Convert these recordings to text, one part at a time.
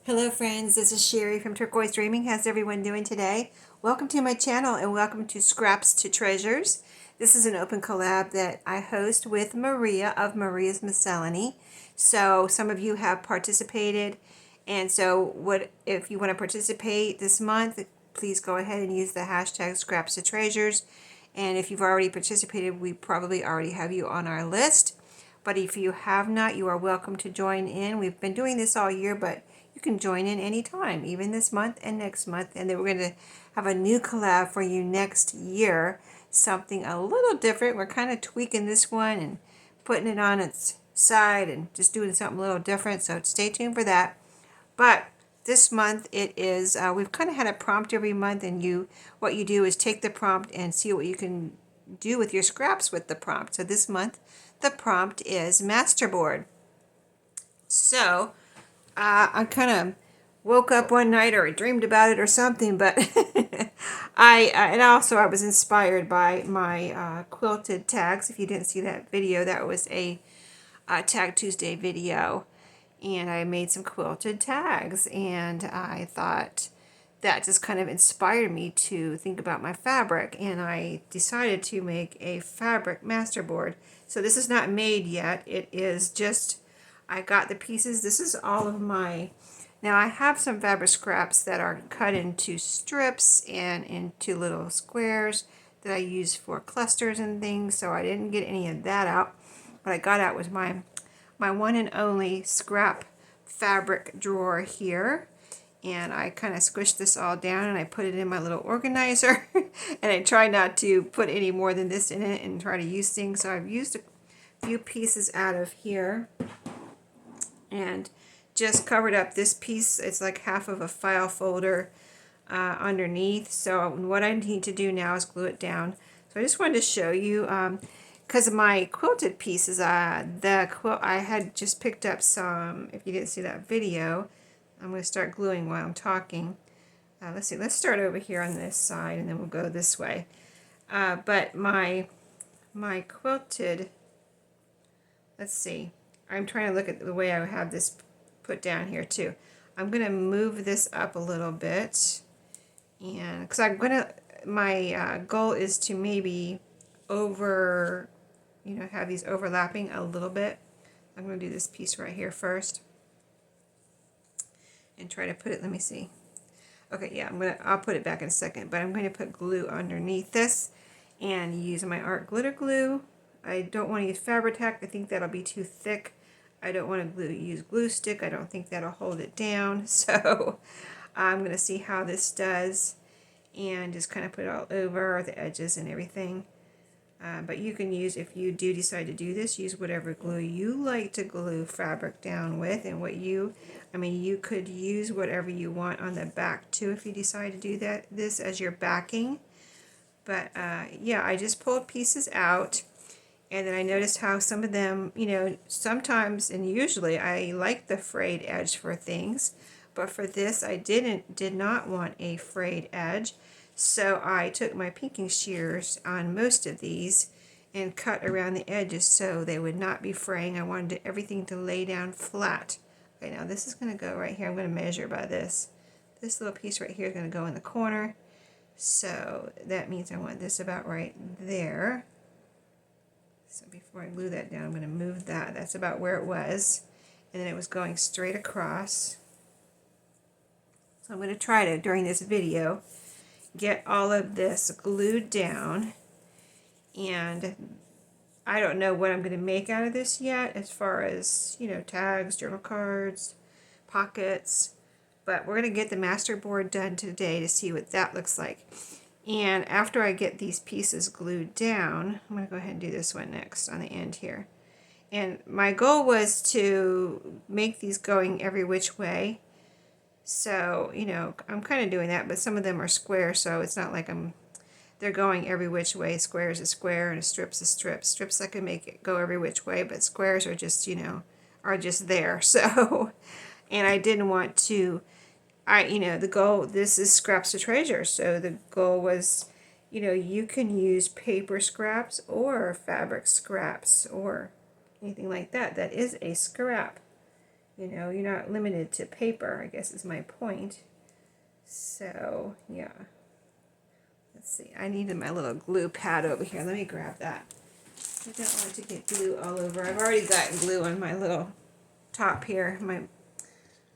Hello friends, this is Sheree from Turquoise Dreaming. How's everyone doing today? Welcome to my channel and welcome to Scraps to Treasures. This is an open collab that I host with Maria of Maria's Miscellany. So some of you have participated, and so if you want to participate this month, please go ahead and use the hashtag Scraps to Treasures. And if you've already participated, we probably already have you on our list. But if you have not, you are welcome to join in. We've been doing this all year, but you can join in anytime, even this month and next month. And then we're going to have a new collab for you next year, something a little different. We're kind of tweaking this one and putting it on its side and just doing something a little different. So stay tuned for that. But this month it is, we've kind of had a prompt every month, and what you do is take the prompt and see what you can do with your scraps with the prompt. So this month the prompt is Masterboard. So I kind of woke up one night, or I dreamed about it or something, but and also I was inspired by my quilted tags. If you didn't see that video, that was a Tag Tuesday video, and I made some quilted tags, and I thought that just kind of inspired me to think about my fabric, and I decided to make a fabric masterboard. So this is not made yet. It is just, I got the pieces. This is all of my, now I have some fabric scraps that are cut into strips and into little squares that I use for clusters and things, so I didn't get any of that out. What I got out was my one and only scrap fabric drawer here. And I kind of squished this all down and I put it in my little organizer. And I try not to put any more than this in it and try to use things. So I've used a few pieces out of here and just covered up this piece. It's like half of a file folder underneath. So what I need to do now is glue it down. So I just wanted to show you, because of my quilted pieces, the quilt, I had just picked up some, if you didn't see that video. I'm going to start gluing while I'm talking. Let's see, let's start over here on this side and then we'll go this way. But my quilted, let's see, I'm trying to look at the way I have this put down here too. I'm going to move this up a little bit, and because I'm going to, my goal is to maybe have these overlapping a little bit. I'm going to do this piece right here first and try to put it, let me see. Okay, yeah, I'll put it back in a second, but I'm going to put glue underneath this and use my art glitter glue. I don't want to use Fabri-Tac. I think that'll be too thick. I don't want to use glue stick. I don't think that'll hold it down. So I'm going to see how this does and just kind of put it all over the edges and everything. But you can use, if you do decide to do this, use whatever glue you like to glue fabric down with, and you could use whatever you want on the back too if you decide to do this as your backing. But yeah, I just pulled pieces out, and then I noticed how some of them, sometimes and usually I like the frayed edge for things, but for this I did not want a frayed edge. So I took my pinking shears on most of these and cut around the edges so they would not be fraying. I wanted everything to lay down flat. Okay, now this is going to go right here. I'm going to measure by this. This little piece right here is going to go in the corner. So that means I want this about right there. So before I glue that down, I'm going to move that. That's about where it was. And then it was going straight across. So I'm going to try to, during this video, get all of this glued down, and I don't know what I'm going to make out of this yet as far as, tags, journal cards, pockets, but we're going to get the masterboard done today to see what that looks like. And after I get these pieces glued down, I'm going to go ahead and do this one next on the end here. And my goal was to make these going every which way. So, I'm kind of doing that, but some of them are square, so it's not like they're going every which way. Square is a square and a strip's a strip. Strips I can make it go every which way, but squares are just, are just there. So, and I didn't want to, the goal, this is scraps to treasure. So the goal was, you can use paper scraps or fabric scraps or anything like that. That is a scrap. You know, you're not limited to paper, I guess is my point. So, yeah. Let's see, I needed my little glue pad over here. Let me grab that. I don't want to get glue all over. I've already got glue on my little top here,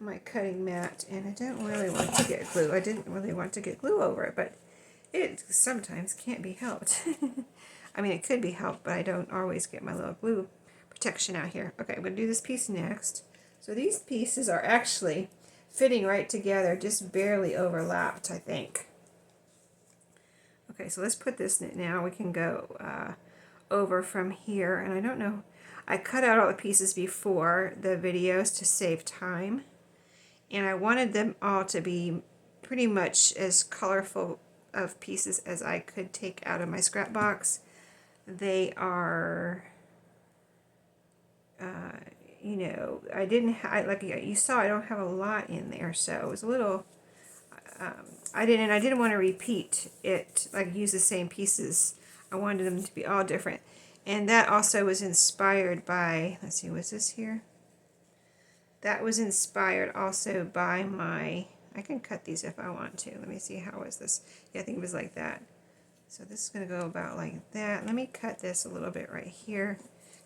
my cutting mat, and I don't really want to get glue. I didn't really want to get glue over it, but it sometimes can't be helped. I mean, it could be helped, but I don't always get my little glue protection out here. Okay, I'm going to do this piece next. So these pieces are actually fitting right together, just barely overlapped, I think. Okay, so let's put this in now. We can go over from here, and I don't know. I cut out all the pieces before the videos to save time, and I wanted them all to be pretty much as colorful of pieces as I could take out of my scrap box. They are, you know, I didn't like you saw, I don't have a lot in there, so it was a little. I didn't want to repeat it, like use the same pieces. I wanted them to be all different, and that also was inspired by. Let's see, what's this here? That was inspired also by my. I can cut these if I want to. Let me see, how was this? Yeah, I think it was like that. So this is going to go about like that. Let me cut this a little bit right here.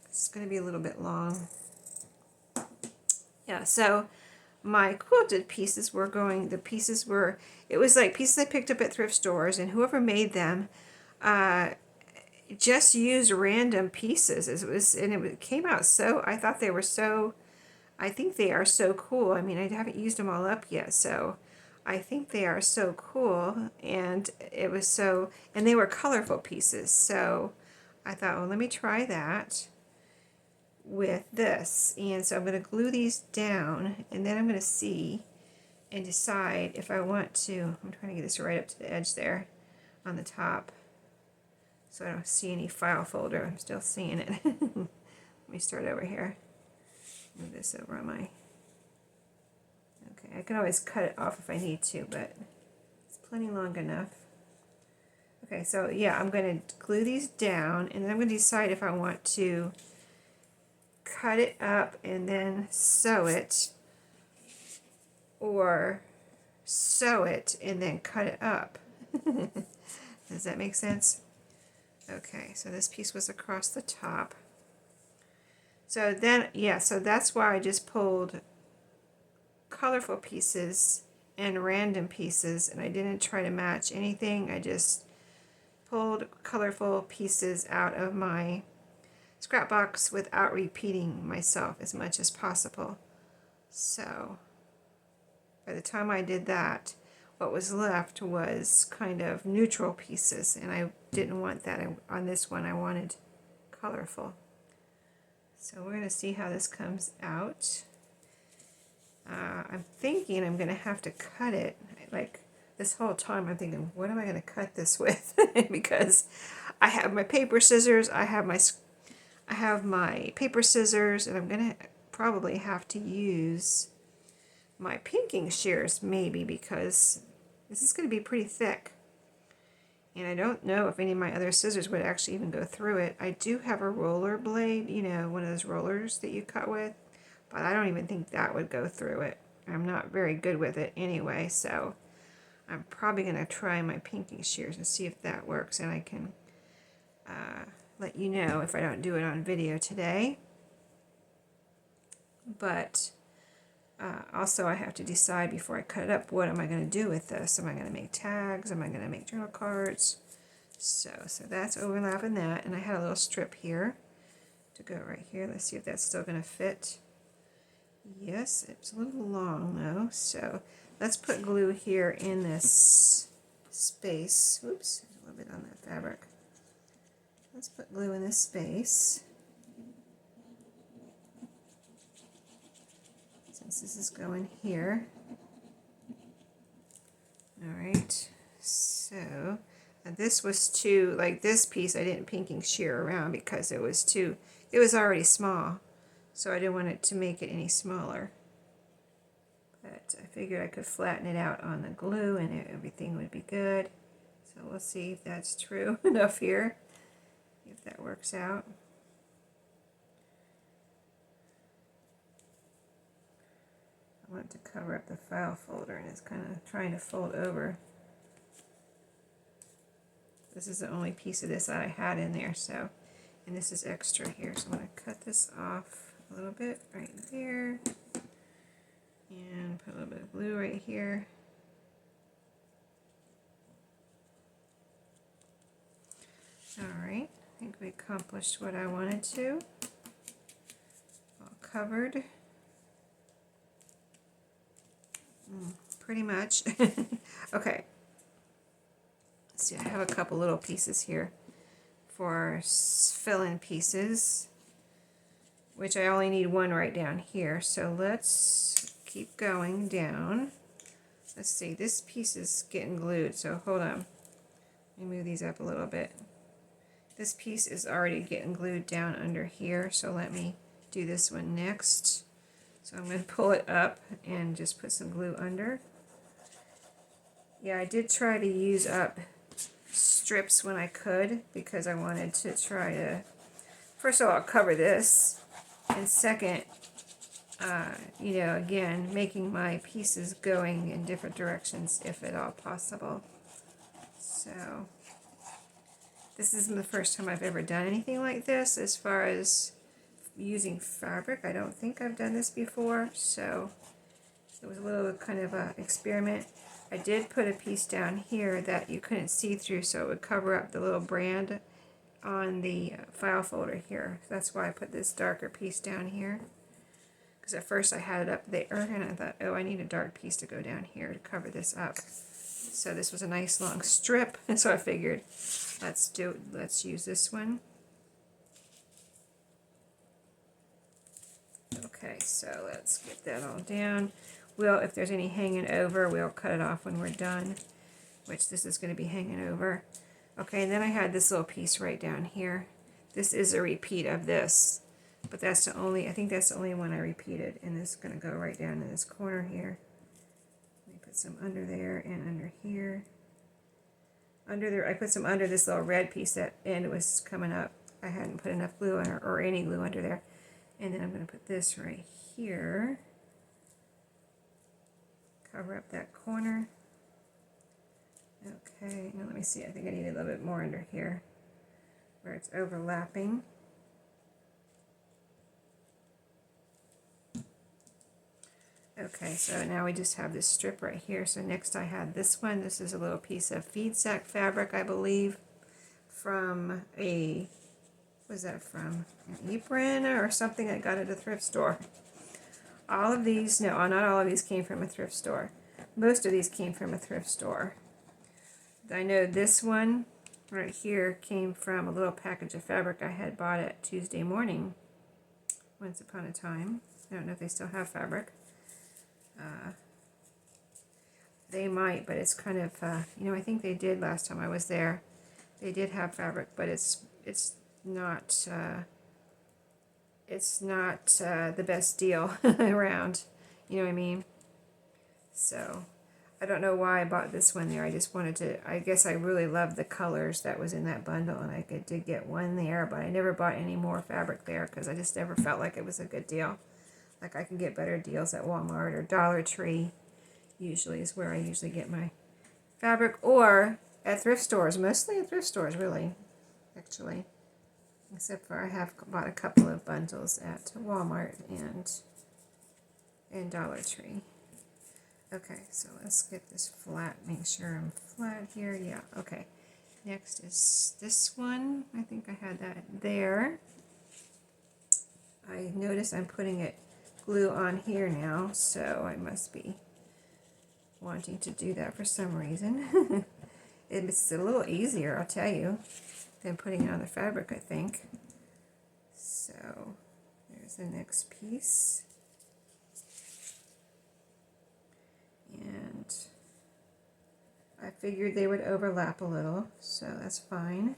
It's going to be a little bit long. Yeah, so my quilted pieces were going, it was like pieces I picked up at thrift stores, and whoever made them just used random pieces. It came out so, I thought they were so, I think they are so cool. I mean, I haven't used them all up yet, so I think they are so cool, and it was so, and they were colorful pieces, so I thought, well, let me try that with this. And so I'm going to glue these down, and then I'm going to see and decide if I want to. I'm trying to get this right up to the edge there on the top so I don't see any file folder. I'm still seeing it. Let me start over here. Move this over on my. Okay, I can always cut it off if I need to, but it's plenty long enough. Okay, so yeah, I'm going to glue these down, and then I'm going to decide if I want to cut it up and then sew it, or sew it and then cut it up. Does that make sense? Okay, so this piece was across the top. So then, yeah, so that's why I just pulled colorful pieces and random pieces, and I didn't try to match anything. I just pulled colorful pieces out of my scrap box without repeating myself as much as possible. So by the time I did that, what was left was kind of neutral pieces, and I didn't want that on this one. I wanted colorful. So we're going to see how this comes out. I'm thinking I'm going to have to cut it. Like this whole time I'm thinking, what am I going to cut this with? Because I have my paper scissors, I have my paper scissors, and I'm going to probably have to use my pinking shears maybe, because this is going to be pretty thick. And I don't know if any of my other scissors would actually even go through it. I do have a roller blade, you know, one of those rollers that you cut with, but I don't even think that would go through it. I'm not very good with it anyway, so I'm probably going to try my pinking shears and see if that works, and I can let you know if I don't do it on video today. But also I have to decide before I cut it up, what am I going to do with this? Am I going to make tags? Am I going to make journal cards? So that's overlapping that, and I had a little strip here to go right here. Let's see if that's still going to fit. Yes, it's a little long though, so let's put glue here in this space. Oops, there's a little bit on that fabric. Let's put glue in this space. Since this is going here. Alright, so this was too, like this piece I didn't pinking shear around because it was already small. So I didn't want it to make it any smaller. But I figured I could flatten it out on the glue and everything would be good. So we'll see if that's true enough here, if that works out. I want to cover up the file folder, and it's kind of trying to fold over. This is the only piece of this that I had in there, so, and this is extra here, so I'm going to cut this off a little bit right there, and put a little bit of glue right here. Alright, I think we accomplished what I wanted to. All covered. Pretty much. Okay. Let's see, I have a couple little pieces here for fill-in pieces, which I only need one right down here. So let's keep going down. Let's see, this piece is getting glued, so hold on. Let me move these up a little bit. This piece is already getting glued down under here, so let me do this one next. So I'm going to pull it up and just put some glue under. Yeah, I did try to use up strips when I could, because I wanted to try to, first of all, cover this, and second, you know, again, making my pieces going in different directions if at all possible. So this isn't the first time I've ever done anything like this as far as using fabric. I don't think I've done this before, so it was a little kind of an experiment. I did put a piece down here that you couldn't see through, so it would cover up the little brand on the file folder here. That's why I put this darker piece down here, because at first I had it up there and I thought, oh, I need a dark piece to go down here to cover this up. So this was a nice long strip, and so I figured let's use this one. Okay, so let's get that all down. If there's any hanging over, we'll cut it off when we're done, which this is going to be hanging over. Okay, and then I had this little piece right down here. This is a repeat of this, but that's the only, I think that's the only one I repeated, and this is going to go right down in this corner here. Let me put some under there and under here. Under there, I put some under this little red piece that end was coming up. I hadn't put enough glue on, or any glue under there. And then I'm going to put this right here. Cover up that corner. Okay, now let me see. I think I need a little bit more under here where it's overlapping. Okay, so now we just have this strip right here. So next I had this one. This is a little piece of feed sack fabric, I believe, from a, what was that from? An apron or something I got at a thrift store. All of these, no, not all of these came from a thrift store. Most of these came from a thrift store. I know this one right here came from a little package of fabric I had bought at Tuesday Morning once upon a time. I don't know if they still have fabric. They might, but it's kind of, you know, I think they did last time I was there. They did have fabric, but it's not the best deal around, you know what I mean? So I don't know why I bought this one there. I just wanted to, I guess I really loved the colors that was in that bundle, and I did get one there, but I never bought any more fabric there because I just never felt like it was a good deal. Like I can get better deals at Walmart or Dollar Tree, usually is where I usually get my fabric, or at thrift stores, mostly at thrift stores really, actually. Except for I have bought a couple of bundles at Walmart and Dollar Tree. Okay, so let's get this flat, make sure I'm flat here. Yeah, okay. Next is this one. I think I had that there. I notice I'm putting it glue on here now, so I must be wanting to do that for some reason. It's a little easier, I'll tell you, than putting it on the fabric, I think. So there's the next piece. And I figured they would overlap a little, so that's fine.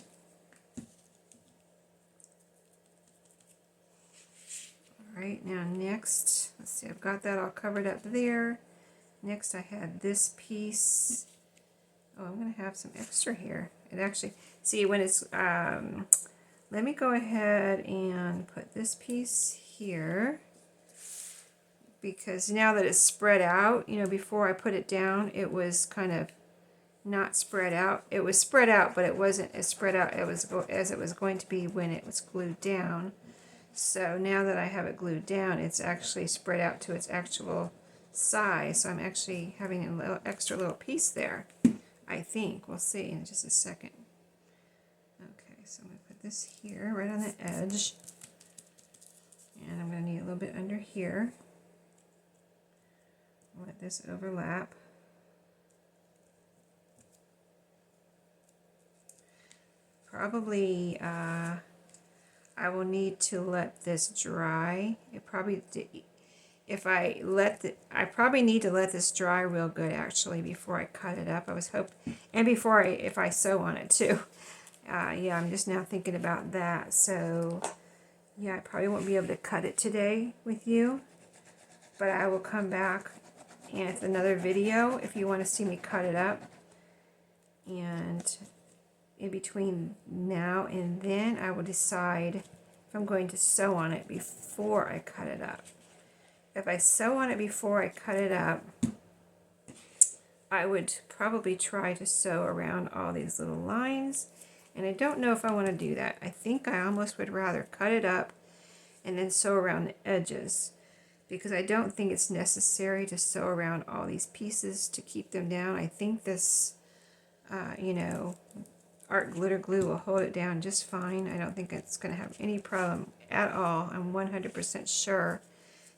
Alright, now next, let's see, I've got that all covered up there. Next I had this piece. Oh, I'm going to have some extra here. It actually, see when it's, let me go ahead and put this piece here. because now that it's spread out, you know, before I put it down, it was kind of not spread out. It was spread out, but it wasn't as spread out as it was going to be when it was glued down. So now that I have it glued down, it's actually spread out to its actual size. So I'm actually having a little extra little piece there, I think. We'll see in just a second. Okay, so I'm going to put this here right on the edge. And I'm going to need a little bit under here. Let this overlap. Probably I will need to let this dry. It probably, if I probably need to let this dry real good actually before I cut it up. I was hoping, and before if I sew on it too. Yeah, I'm just now thinking about that. So yeah, I probably won't be able to cut it today with you, but I will come back and it's another video if you want to see me cut it up. And in between now and then, I will decide if I'm going to sew on it before I cut it up. If I sew on it before I cut it up, I would probably try to sew around all these little lines. And I don't know if I want to do that. I think I almost would rather cut it up and then sew around the edges, because I don't think it's necessary to sew around all these pieces to keep them down. I think this, you know, art glitter glue will hold it down just fine. I don't think it's going to have any problem at all. I'm 100% sure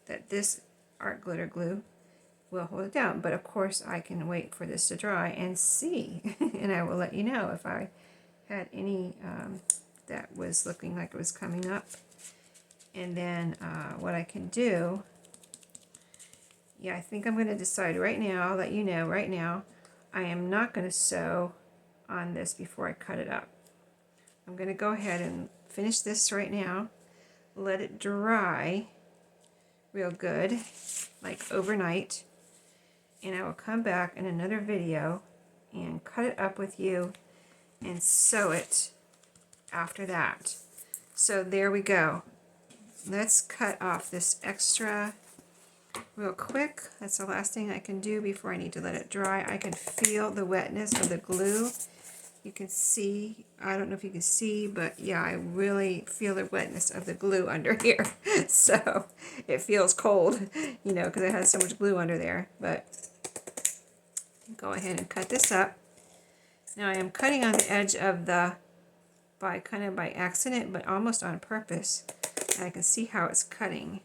that this art glitter glue will hold it down. But of course I can wait for this to dry and see. And I will let you know if I had any that was looking like it was coming up. And then what I can do, yeah, I think I'm going to decide right now, I'll let you know right now, I am not going to sew on this before I cut it up. I'm going to go ahead and finish this right now, let it dry real good, like overnight, and I will come back in another video and cut it up with you and sew it after that. So there we go. Let's cut off this extra real quick. That's the last thing I can do before I need to let it dry. I can feel the wetness of the glue. You can see, I don't know if you can see, but yeah, I really feel the wetness of the glue under here. So it feels cold, you know, because it has so much glue under there. But go ahead and cut this up. Now I am cutting on the edge of the, kind of by accident, but almost on purpose. And I can see how it's cutting.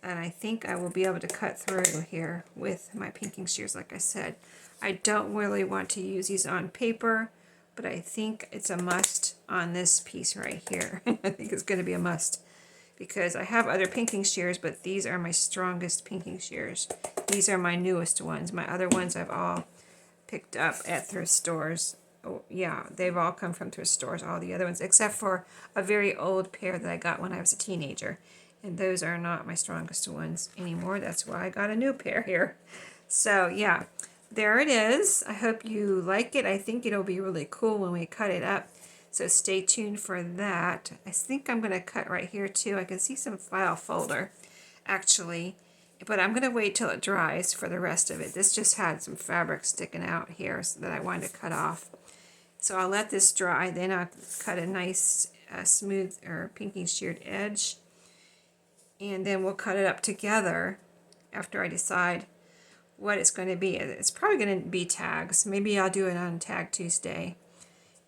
And I think I will be able to cut through here with my pinking shears, like I said. I don't really want to use these on paper, but I think it's a must on this piece right here. I think it's going to be a must because I have other pinking shears, but these are my strongest pinking shears. These are my newest ones. My other ones I've all picked up at thrift stores. Oh, yeah, they've all come from thrift stores, all the other ones, except for a very old pair that I got when I was a teenager. And those are not my strongest ones anymore. That's why I got a new pair here. So, yeah. There it is. I hope you like it. I think it'll be really cool when we cut it up. So stay tuned for that. I think I'm going to cut right here too. I can see some file folder actually, but I'm going to wait till it dries for the rest of it. This just had some fabric sticking out here that I wanted to cut off. So I'll let this dry, then I'll cut a nice smooth or pinky sheared edge, and then we'll cut it up together after I decide what it's going to be. It's probably going to be tags. Maybe I'll do it on Tag Tuesday.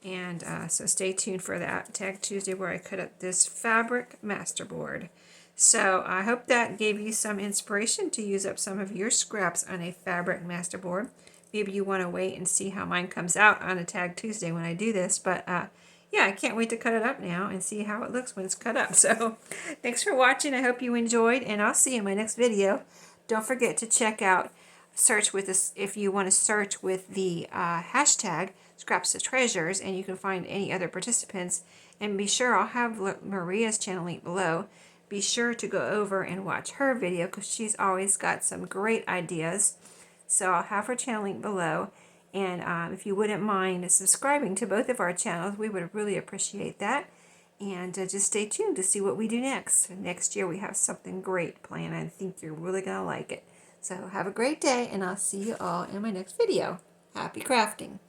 And so stay tuned for that, Tag Tuesday, where I cut up this fabric masterboard. So I hope that gave you some inspiration to use up some of your scraps on a fabric masterboard. Maybe you want to wait and see how mine comes out on a Tag Tuesday when I do this. But yeah, I can't wait to cut it up now and see how it looks when it's cut up. So thanks for watching. I hope you enjoyed, and I'll see you in my next video. Don't forget to check out search with this if you want to search with the hashtag Scraps to Treasures, and you can find any other participants. And be sure, I'll have Maria's channel link below. Be sure to go over and watch her video because she's always got some great ideas. So I'll have her channel link below. And if you wouldn't mind subscribing to both of our channels, we would really appreciate that. And just stay tuned to see what we do next. Next year we have something great planned. I think you're really going to like it. So have a great day, and I'll see you all in my next video. Happy crafting!